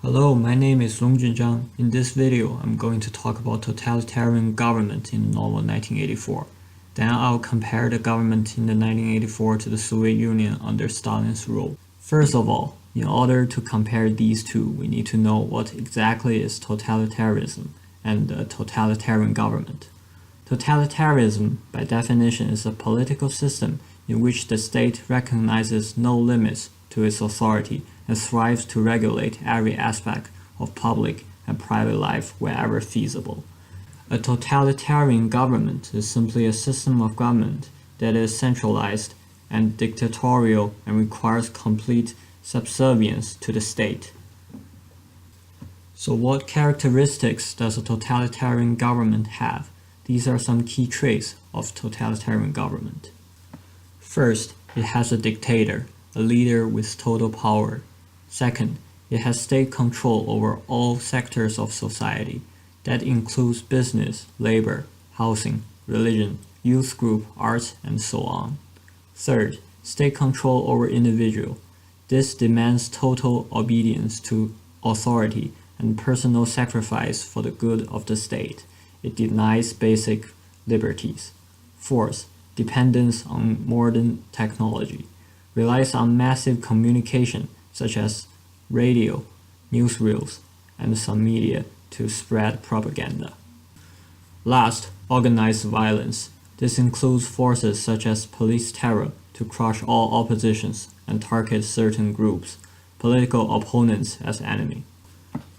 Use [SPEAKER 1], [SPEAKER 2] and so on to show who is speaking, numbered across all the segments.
[SPEAKER 1] Hello, my name is Longjun Zhang. In this video, I'm going to talk about totalitarian government in the novel 1984. Then I'll compare the government in the 1984 to the Soviet Union under Stalin's rule. First of all, in order to compare these two, we need to know what exactly is totalitarianism and a totalitarian government. Totalitarianism, by definition, is a political system in which the state recognizes no limits to its authority and strives to regulate every aspect of public and private life wherever feasible. A totalitarian government is simply a system of government that is centralized and dictatorial and requires complete subservience to the state. So what characteristics does a totalitarian government have? These are some key traits of totalitarian government. First, it has a dictator, a leader with total power. Second, it has state control over all sectors of society. That includes business, labor, housing, religion, youth group, arts, and so on. Third, state control over individual. This demands total obedience to authority and personal sacrifice for the good of the state. It denies basic liberties. Fourth, dependence on modern technology. Relies on massive communication such as radio, newsreels, and some media to spread propaganda. Last, organized violence. This includes forces such as police terror to crush all oppositions and target certain groups, political opponents as enemy.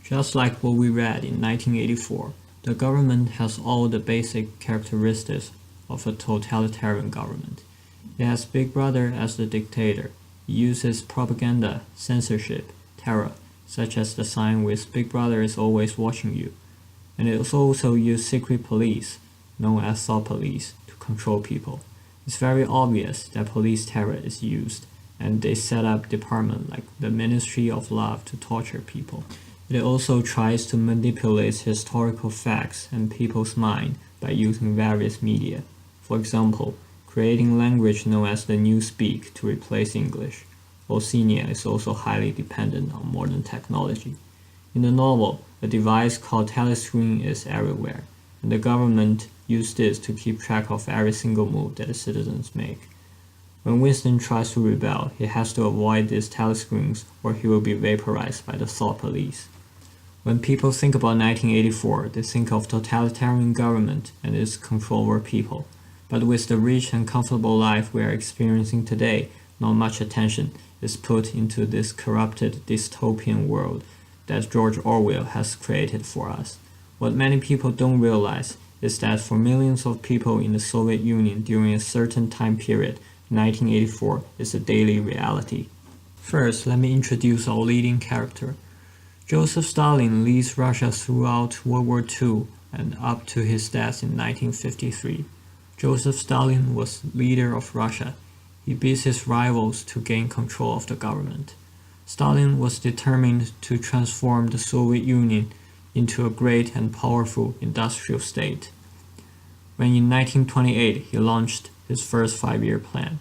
[SPEAKER 1] Just like what we read in 1984, the government has all the basic characteristics of a totalitarian government. It has Big Brother as the dictator. It uses propaganda, censorship, terror, such as the sign with Big Brother is always watching you. And it also uses secret police, known as thought police, to control people. It's very obvious that police terror is used, and they set up departments like the Ministry of Love to torture people. It also tries to manipulate historical facts and people's mind by using various media. For example, creating language known as the Newspeak to replace English. Oceania is also highly dependent on modern technology. In the novel, a device called telescreen is everywhere, and the government used this to keep track of every single move that the citizens make. When Winston tries to rebel, he has to avoid these telescreens or he will be vaporized by the thought police. When people think about 1984, they think of totalitarian government and its control over people. But with the rich and comfortable life we are experiencing today, not much attention is put into this corrupted dystopian world that George Orwell has created for us. What many people don't realize is that for millions of people in the Soviet Union during a certain time period, 1984 is a daily reality. First, let me introduce our leading character. Joseph Stalin leads Russia throughout World War II and up to his death in 1953. Joseph Stalin was leader of Russia. He beat his rivals to gain control of the government. Stalin was determined to transform the Soviet Union into a great and powerful industrial state. When in 1928 he launched his first 5-year plan.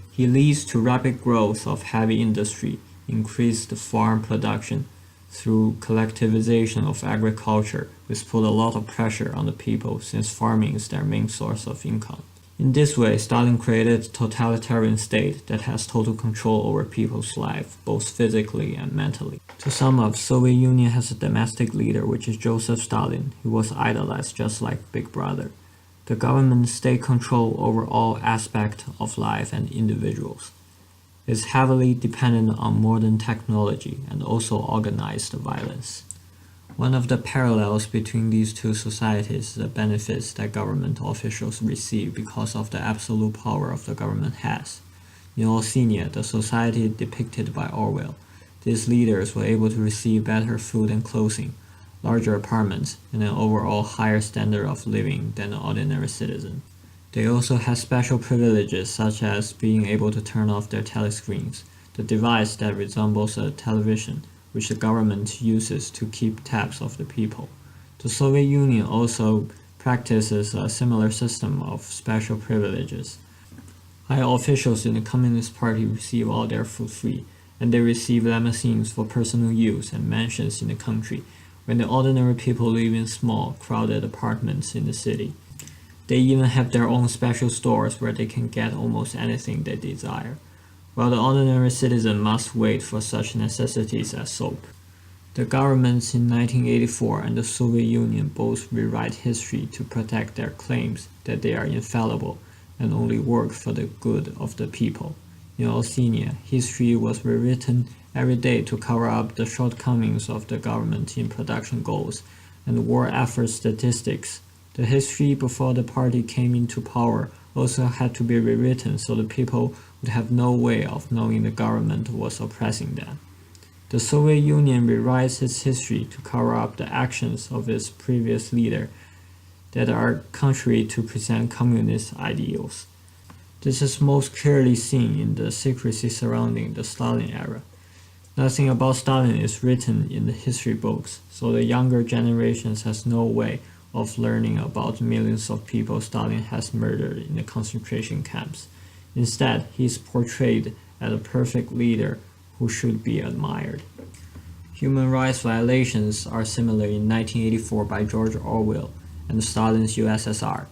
[SPEAKER 1] He leads to rapid growth of heavy industry, increased farm production, through collectivization of agriculture, which put a lot of pressure on the people since farming is their main source of income. In this way, Stalin created a totalitarian state that has total control over people's life, both physically and mentally. To sum up, Soviet Union has a domestic leader, which is Joseph Stalin. He was idolized just like Big Brother. The government state control over all aspects of life and individuals. Is heavily dependent on modern technology and also organized violence. One of the parallels between these two societies is the benefits that government officials receive because of the absolute power of the government has. In Oceania, the society depicted by Orwell, these leaders were able to receive better food and clothing, larger apartments, and an overall higher standard of living than an ordinary citizen. They also have special privileges such as being able to turn off their telescreens, the device that resembles a television, which the government uses to keep tabs of the people. The Soviet Union also practices a similar system of special privileges. High officials in the Communist Party receive all their food free, and they receive limousines for personal use and mansions in the country, when the ordinary people live in small, crowded apartments in the city. They even have their own special stores where they can get almost anything they desire, while the ordinary citizen must wait for such necessities as soap. The governments in 1984 and the Soviet Union both rewrite history to protect their claims that they are infallible and only work for the good of the people. In Oceania, history was rewritten every day to cover up the shortcomings of the government in production goals and war effort statistics. The history before the party came into power also had to be rewritten so the people would have no way of knowing the government was oppressing them. The Soviet Union rewrites its history to cover up the actions of its previous leader that are contrary to present communist ideals. This is most clearly seen in the secrecy surrounding the Stalin era. Nothing about Stalin is written in the history books, so the younger generations has no way of learning about millions of people Stalin has murdered in the concentration camps. Instead, he is portrayed as a perfect leader who should be admired. Human rights violations are similar in 1984 by George Orwell and Stalin's USSR.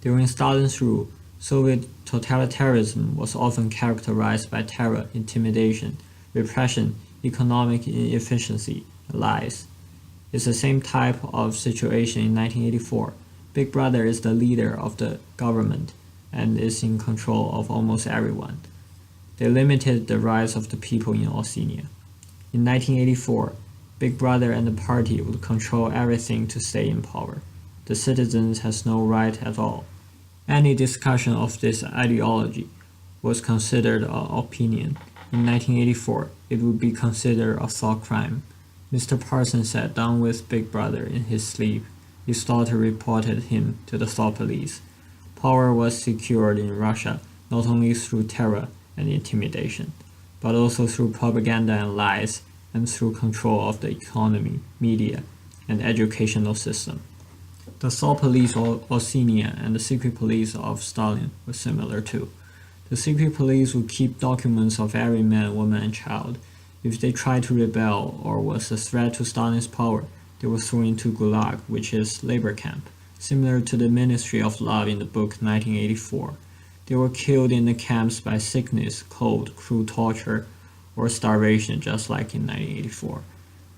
[SPEAKER 1] During Stalin's rule, Soviet totalitarianism was often characterized by terror, intimidation, repression, economic inefficiency, and lies. It's the same type of situation in 1984. Big Brother is the leader of the government and is in control of almost everyone. They limited the rights of the people in Oceania. In 1984, Big Brother and the party would control everything to stay in power. The citizens has no right at all. Any discussion of this ideology was considered an opinion. In 1984, it would be considered a thought crime. Mr. Parsons sat down with Big Brother in his sleep. His daughter reported him to the thought police. Power was secured in Russia not only through terror and intimidation, but also through propaganda and lies, and through control of the economy, media, and educational system. The thought police of Oceania and the secret police of Stalin were similar too. The secret police would keep documents of every man, woman, and child. If they tried to rebel or was a threat to Stalin's power, they were thrown into Gulag, which is labor camp, similar to the Ministry of Love in the book 1984. They were killed in the camps by sickness, cold, cruel torture, or starvation, just like in 1984.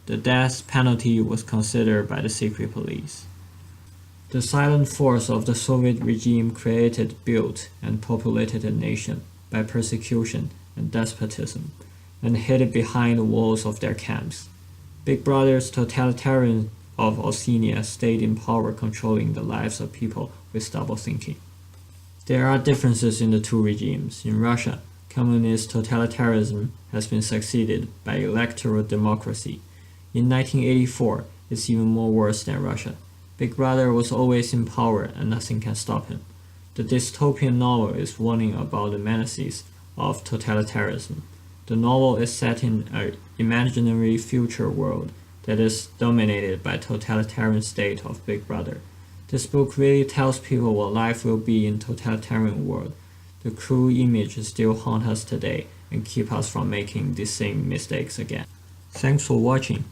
[SPEAKER 1] The death penalty was considered by the secret police. The silent force of the Soviet regime created, built, and populated a nation by persecution and despotism, and hid it behind the walls of their camps. Big Brother's totalitarian of Oceania stayed in power, controlling the lives of people with double thinking. There are differences in the two regimes. In Russia, communist totalitarianism has been succeeded by electoral democracy. In 1984, it's even more worse than Russia. Big Brother was always in power and nothing can stop him. The dystopian novel is warning about the menaces of totalitarianism. The novel is set in an imaginary future world that is dominated by totalitarian state of Big Brother. This book really tells people what life will be in totalitarian world. The cruel images still haunt us today and keep us from making the same mistakes again. Thanks for watching.